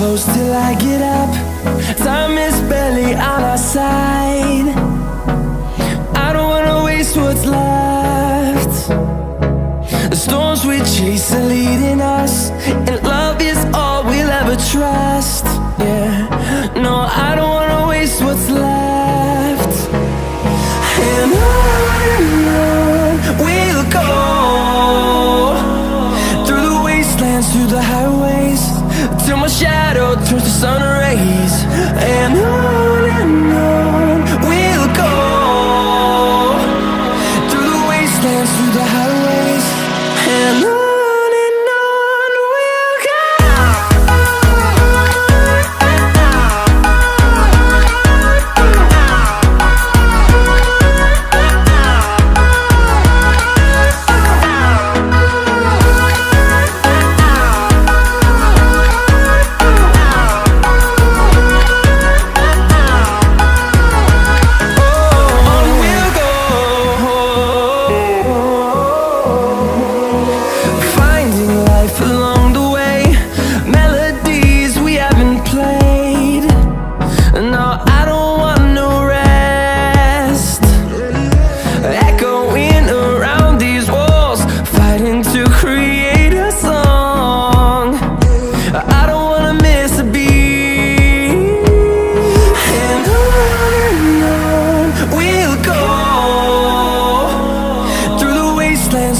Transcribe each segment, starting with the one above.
close till I get up. Time is barely on our side. I don't wanna waste what's left. The storms we chase are leading us, and love is all we'll ever trust. Yeah, no, I don't wanna waste what's left. And on we'll go, through the wastelands, through the highways, till my shadow turns to sun rays. And on we'll go, through the wastelands, through the highways, and on we'll go.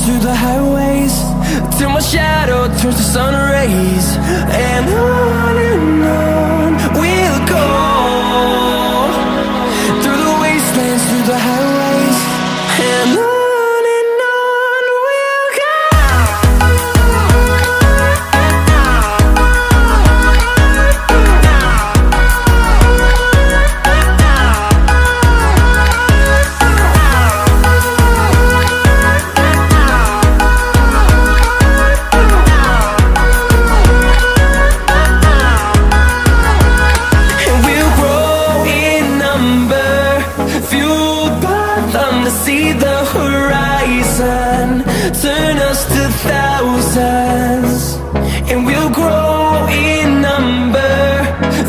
Through the highways, till my shadow turns to sun rays. And on we'll go, through the wastelands, through the highways, and on we'll go. See the horizon turn us to thousands, and we'll grow in number,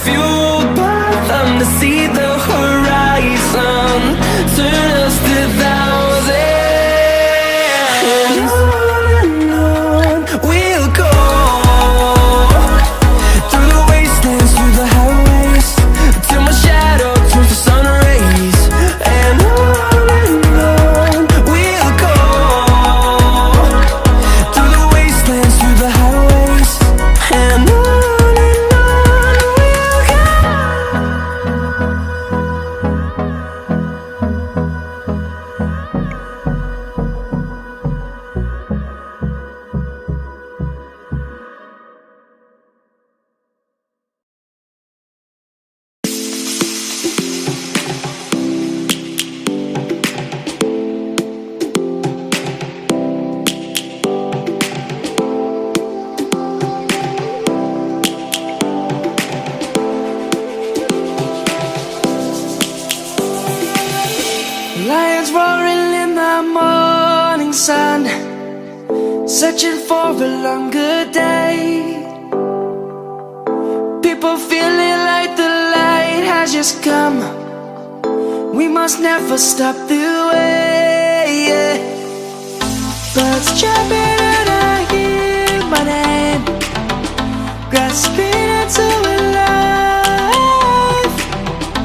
fueled by them. To see the horizon turn us to thousands, and on we'll go, through the wastelands, through the highways, till my shadow turns to sun rays. And lions roaring in the morning sun, searching for a longer day. People feeling like the light has just come. We must never stop the way. Birds jumping and I hear my name, grasping